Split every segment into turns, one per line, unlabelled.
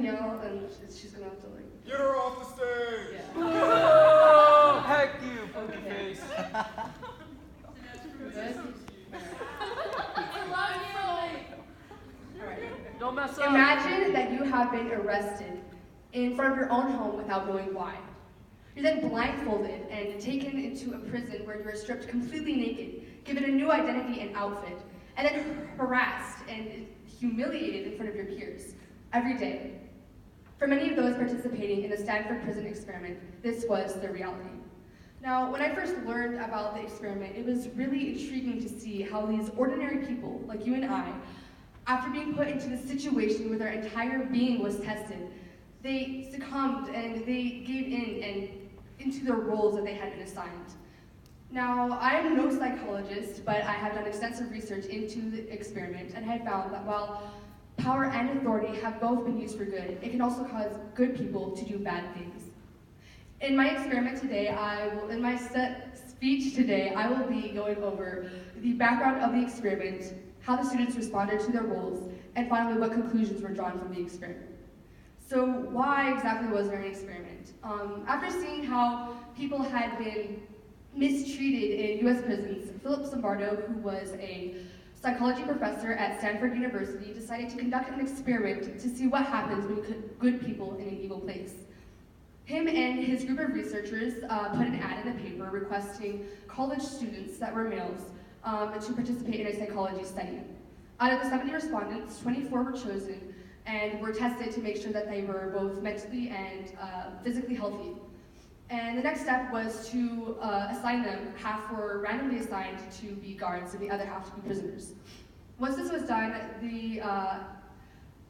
yell, and she's gonna have to like.
Get her off the stage!
Yeah.
Oh, heck you, pokey
Okay.
face.
Good? Alright.
Don't mess up.
Imagine that you have been arrested in front of your own home without knowing why. You're then blindfolded and taken into a prison where you are stripped completely naked, given a new identity and outfit, and then harassed and humiliated in front of your peers every day. For many of those participating in the Stanford prison experiment, this was their reality. Now, when I first learned about the experiment, it was really intriguing to see how these ordinary people, like you and I, after being put into this situation where their entire being was tested, they succumbed and they gave in and into their roles that they had been assigned. Now, I am no psychologist, but I have done extensive research into the experiment, and I found that while power and authority have both been used for good, it can also cause good people to do bad things. In my experiment today, in my speech today, I will be going over the background of the experiment, how the students responded to their roles, and finally what conclusions were drawn from the experiment. So why exactly was there an experiment? After seeing how people had been mistreated in US prisons, Philip Zimbardo, who was a psychology professor at Stanford University, decided to conduct an experiment to see what happens when you put good people in an evil place. Him and his group of researchers put an ad in the paper requesting college students that were males to participate in a psychology study. Out of the 70 respondents, 24 were chosen and were tested to make sure that they were both mentally and physically healthy. And the next step was to assign them. Half were randomly assigned to be guards and the other half to be prisoners. Once this was done, the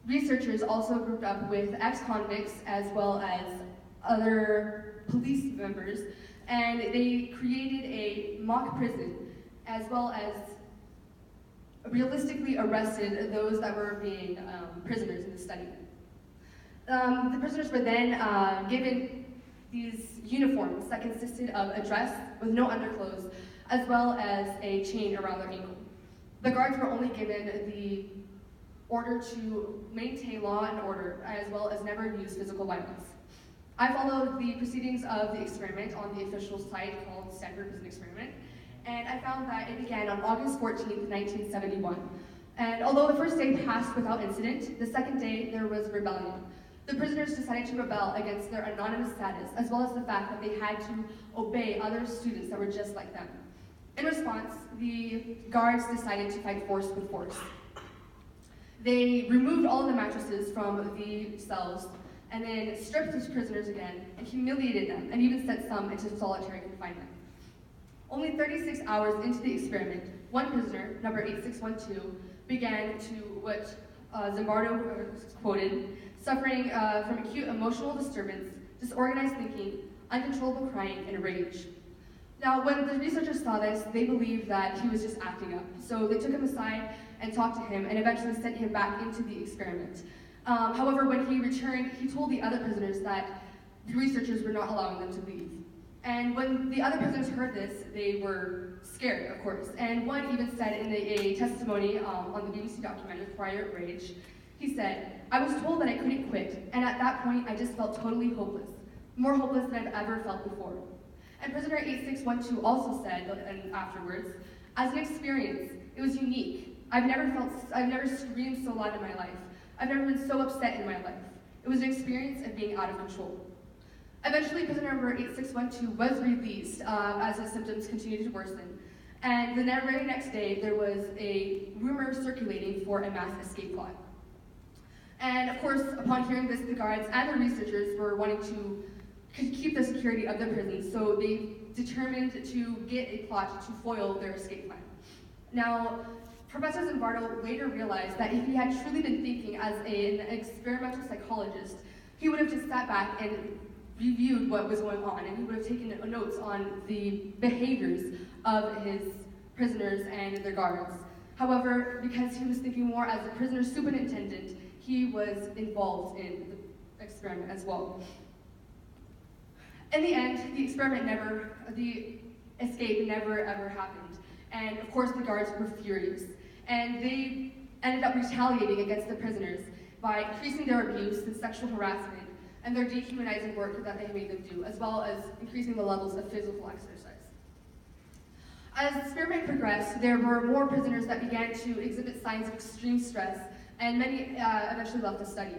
researchers also grouped up with ex-convicts as well as other police members, and they created a mock prison as well as realistically arrested those that were being prisoners in the study. The prisoners were then given these uniforms that consisted of a dress with no underclothes, as well as a chain around their ankle. The guards were only given the order to maintain law and order, as well as never use physical violence. I followed the proceedings of the experiment on the official site called Stanford Prison Experiment, and I found that it began on August 14th, 1971. And although the first day passed without incident, the second day there was rebellion. The prisoners decided to rebel against their anonymous status, as well as the fact that they had to obey other students that were just like them. In response, the guards decided to fight force with force. They removed all of the mattresses from the cells, and then stripped these prisoners again, and humiliated them, and even sent some into solitary confinement. Only 36 hours into the experiment, one prisoner, number 8612, began to, what Zimbardo quoted, suffering from acute emotional disturbance, disorganized thinking, uncontrollable crying, and rage. Now, when the researchers saw this, they believed that he was just acting up. So they took him aside and talked to him, and eventually sent him back into the experiment. However, when he returned, he told the other prisoners that the researchers were not allowing them to leave. And when the other prisoners heard this, they were scared, of course. And one even said in a testimony on the BBC documentary, Quiet Rage, he said, "I was told that I couldn't quit, and at that point, I just felt totally hopeless. More hopeless than I've ever felt before." And prisoner 8612 also said, and afterwards, "As an experience, it was unique. I've never screamed so loud in my life. I've never been so upset in my life. It was an experience of being out of control." Eventually, prisoner number 8612 was released as his symptoms continued to worsen. And the very next day, there was a rumor circulating for a mass escape plot. And of course, upon hearing this, the guards and the researchers were wanting to keep the security of the prison, so they determined to get a plot to foil their escape plan. Now, Professor Zimbardo later realized that if he had truly been thinking as an experimental psychologist, he would have just sat back and reviewed what was going on, and he would have taken notes on the behaviors of his prisoners and their guards. However, because he was thinking more as a prisoner superintendent, he was involved in the experiment as well. In the end, the escape never ever happened. And of course, the guards were furious. And they ended up retaliating against the prisoners by increasing their abuse and sexual harassment and their dehumanizing work that they made them do, as well as increasing the levels of physical exercise. As the experiment progressed, there were more prisoners that began to exhibit signs of extreme stress, and many eventually left the study.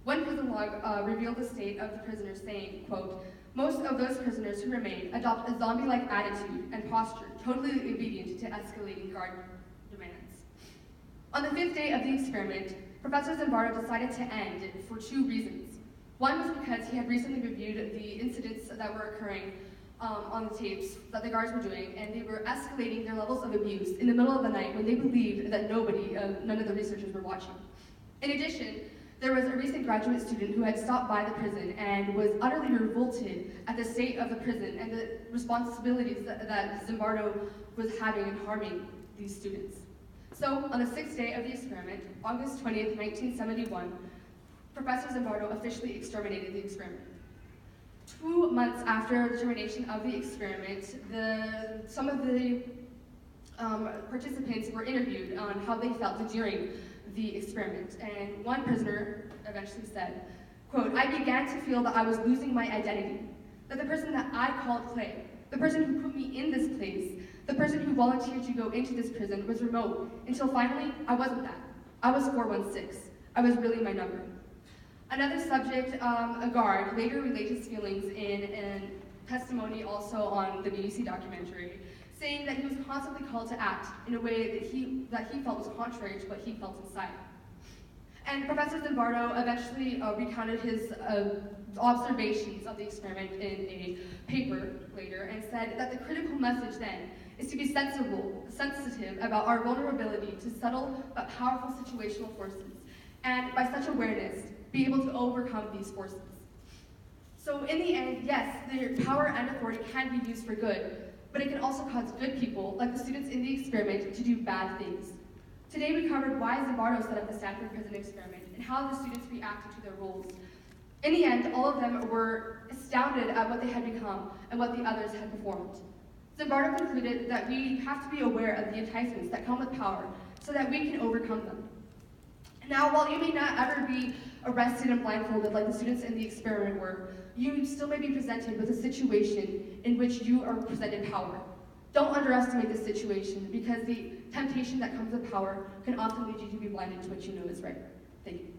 One prison log revealed the state of the prisoners, saying, quote, "Most of those prisoners who remain adopt a zombie-like attitude and posture, totally obedient to escalating guard demands." On the 5th day of the experiment, Professor Zimbardo decided to end it for 2 reasons. One was because he had recently reviewed the incidents that were occurring on the tapes that the guards were doing, and they were escalating their levels of abuse in the middle of the night when they believed that none of the researchers were watching. In addition, there was a recent graduate student who had stopped by the prison and was utterly revolted at the state of the prison and the responsibilities that Zimbardo was having in harming these students. So, on the 6th day of the experiment, August 20th, 1971, Professor Zimbardo officially exterminated the experiment. 2 months after the termination of the experiment, some of the participants were interviewed on how they felt during the experiment, and one prisoner eventually said, quote, "I began to feel that I was losing my identity, that the person that I called Clay, the person who put me in this place, the person who volunteered to go into this prison was remote, until finally I wasn't that. I was 416. I was really my number." Another subject, a guard, later relayed his feelings in testimony also on the BBC documentary, saying that he was constantly called to act in a way that he felt was contrary to what he felt inside. And Professor Zimbardo eventually recounted his observations of the experiment in a paper later and said that the critical message then is to be sensitive about our vulnerability to subtle but powerful situational forces, and by such awareness, be able to overcome these forces. So in the end, yes, their power and authority can be used for good, but it can also cause good people, like the students in the experiment, to do bad things. Today we covered why Zimbardo set up the Stanford prison experiment and how the students reacted to their roles. In the end, all of them were astounded at what they had become and what the others had performed. Zimbardo concluded that we have to be aware of the enticements that come with power so that we can overcome them. Now, while you may not ever be arrested and blindfolded like the students in the experiment were, you still may be presented with a situation in which you are presented power. Don't underestimate this situation, because the temptation that comes with power can often lead you to be blinded to what you know is right. Thank you.